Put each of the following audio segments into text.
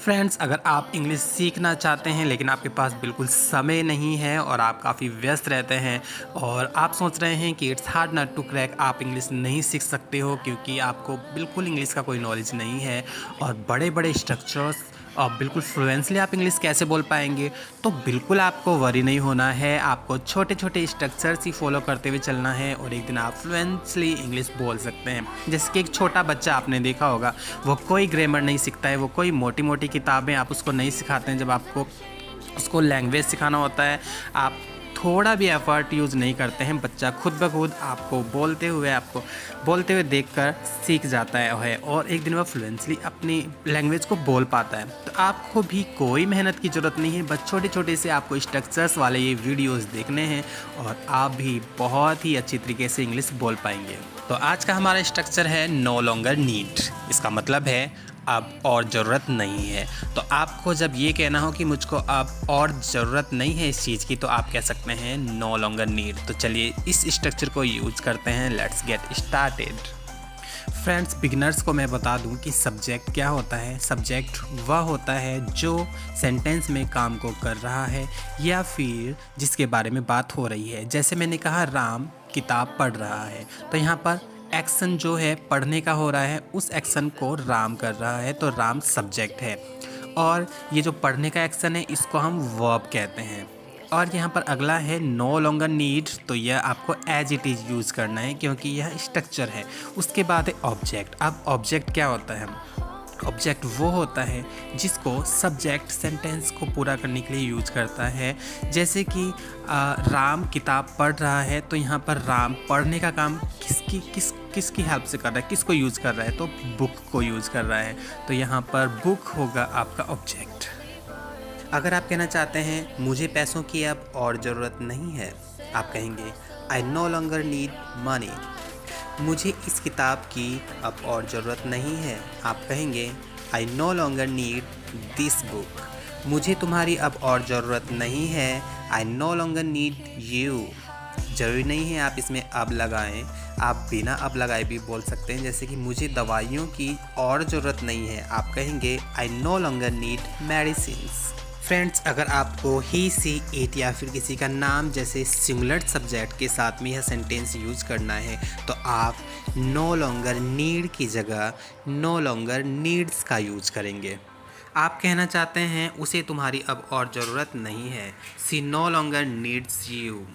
Friends, अगर आप English सीखना चाहते हैं लेकिन आपके पास बिल्कुल समय नहीं है और आप काफ़ी व्यस्त रहते हैं और आप सोच रहे हैं कि it's hard not to crack, आप इंग्लिश नहीं सीख सकते हो क्योंकि आपको बिल्कुल इंग्लिश का कोई नॉलेज नहीं है और बड़े बड़े स्ट्रक्चर्स और बिल्कुल फ्लुएंसली आप इंग्लिश कैसे बोल पाएंगे। तो बिल्कुल आपको वरी नहीं होना है, आपको छोटे छोटे स्ट्रक्चर्स ही फॉलो करते हुए चलना है और एक दिन आप फ्लुएंटली इंग्लिश बोल सकते हैं। जैसे कि एक छोटा बच्चा आपने देखा होगा, वो कोई ग्रामर नहीं सीखता है, वो कोई मोटी मोटी किताबें आप उसको नहीं सिखाते हैं। जब आपको उसको लैंग्वेज सिखाना होता है, आप थोड़ा भी एफर्ट यूज़ नहीं करते हैं, बच्चा खुद ब खुद आपको बोलते हुए देखकर सीख जाता है और एक दिन वह फ्लुएंटली अपनी लैंग्वेज को बोल पाता है। तो आपको भी कोई मेहनत की ज़रूरत नहीं है, बस छोटे छोटे से आपको स्ट्रक्चर्स वाले ये वीडियोस देखने हैं और आप भी बहुत ही अच्छी तरीके से इंग्लिश बोल पाएंगे। तो आज का हमारा स्ट्रक्चर है नो लॉन्गर नीड। इसका मतलब है अब और ज़रूरत नहीं है। तो आपको जब ये कहना हो कि मुझको अब और ज़रूरत नहीं है इस चीज़ की, तो आप कह सकते हैं नो लॉन्गर नीड। तो चलिए इस स्ट्रक्चर को यूज़ करते हैं। Let's get started. Friends, beginners को मैं बता दूं कि सब्जेक्ट क्या होता है। सब्जेक्ट वह होता है जो सेंटेंस में काम को कर रहा है या फिर जिसके बारे में बात हो रही है। जैसे मैंने कहा राम किताब पढ़ रहा है, तो यहाँ पर एक्शन जो है पढ़ने का हो रहा है, उस एक्शन को राम कर रहा है, तो राम सब्जेक्ट है। और ये जो पढ़ने का एक्शन है इसको हम वर्ब कहते हैं। और यहाँ पर अगला है नो लॉन्गर नीड, तो यह आपको एज इट इज़ यूज़ करना है क्योंकि यह स्ट्रक्चर है। उसके बाद है ऑब्जेक्ट। अब ऑब्जेक्ट क्या होता है? ऑब्जेक्ट वो होता है जिसको सब्जेक्ट सेंटेंस को पूरा करने के लिए यूज करता है। जैसे कि राम किताब पढ़ रहा है, तो यहाँ पर राम पढ़ने का काम किसकी हेल्प से कर रहा है, किसको यूज़ कर रहा है? तो बुक को यूज़ कर रहा है, तो यहाँ पर बुक होगा आपका ऑब्जेक्ट। अगर आप कहना चाहते हैं मुझे पैसों की अब और ज़रूरत नहीं है, आप कहेंगे I no longer need money. मुझे इस किताब की अब और ज़रूरत नहीं है, आप कहेंगे I no longer need this book. मुझे तुम्हारी अब और ज़रूरत नहीं है, आई नो लॉन्गर नीड यू। ज़रूरी नहीं है आप इसमें अब लगाएं, आप बिना अब लगाए भी बोल सकते हैं। जैसे कि मुझे दवाइयों की और ज़रूरत नहीं है, आप कहेंगे I no longer need medicines. Friends, अगर आपको ही, सी, इट या फिर किसी का नाम जैसे सिंगुलर सब्जेक्ट के साथ में यह सेंटेंस यूज़ करना है, तो आप नो लॉन्गर नीड की जगह नो लॉन्गर नीड्स का यूज़ करेंगे। आप कहना चाहते हैं उसे तुम्हारी अब और ज़रूरत नहीं है, she no longer needs you.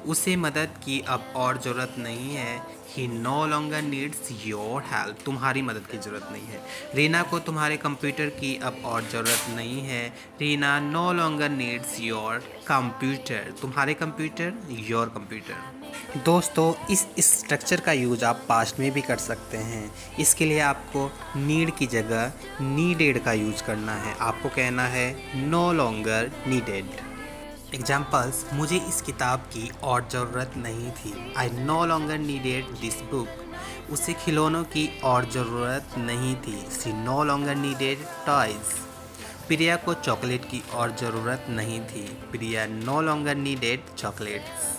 उसे मदद की अब और ज़रूरत नहीं है, he no longer needs your help. तुम्हारी मदद की ज़रूरत नहीं है। रीना को तुम्हारे कंप्यूटर की अब और ज़रूरत नहीं है, Reena no longer needs your computer. तुम्हारे कंप्यूटर, योर कंप्यूटर। दोस्तों, इस स्ट्रक्चर का यूज आप पास्ट में भी कर सकते हैं। इसके लिए आपको नीड की जगह नीडेड का यूज करना है। आपको कहना है नो लॉन्गर नीडेड। एग्जाम्पल्स, मुझे इस किताब की और ज़रूरत नहीं थी, I no longer needed this book. उसे खिलौनों की और ज़रूरत नहीं थी, she no longer needed toys. Priya को चॉकलेट की और ज़रूरत नहीं थी, Priya no longer needed chocolates.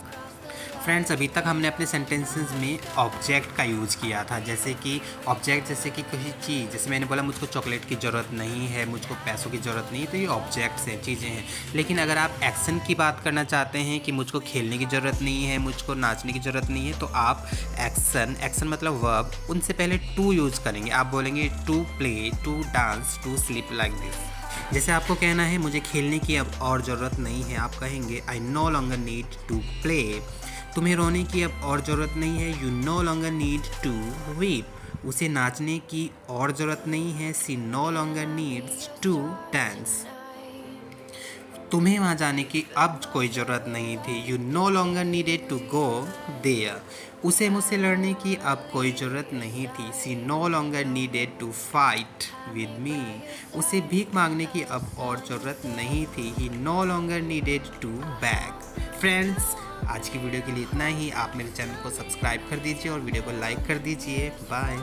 Friends, अभी तक हमने अपने सेंटेंसेस में ऑब्जेक्ट का यूज़ किया था। जैसे कि ऑब्जेक्ट, जैसे कि किसी चीज़, जैसे मैंने बोला मुझको चॉकलेट की ज़रूरत नहीं है, मुझको पैसों की ज़रूरत नहीं है, तो ये ऑब्जेक्ट्स हैं, चीज़ें हैं। लेकिन अगर आप एक्शन की बात करना चाहते हैं कि मुझको खेलने की ज़रूरत नहीं है, मुझको नाचने की ज़रूरत नहीं है, तो आप एक्शन मतलब वर्ब, उनसे पहले टू यूज़ करेंगे। आप बोलेंगे to play, to dance, to sleep, like this. जैसे आपको कहना है मुझे खेलने की अब और ज़रूरत नहीं है, आप कहेंगे I no longer need to play. तुम्हें रोने की अब और ज़रूरत नहीं है, you no longer need to weep. उसे नाचने की और ज़रूरत नहीं है, she no longer needs to dance. तुम्हें वहाँ जाने की अब कोई ज़रूरत नहीं थी, you no longer needed to go there. उसे मुझसे लड़ने की अब कोई ज़रूरत नहीं थी, she no longer needed to fight with मी। उसे भीख मांगने की अब और ज़रूरत नहीं थी, he no longer needed to beg. Friends, आज की वीडियो के लिए इतना ही। आप मेरे चैनल को सब्सक्राइब कर दीजिए और वीडियो को लाइक कर दीजिए। बाय।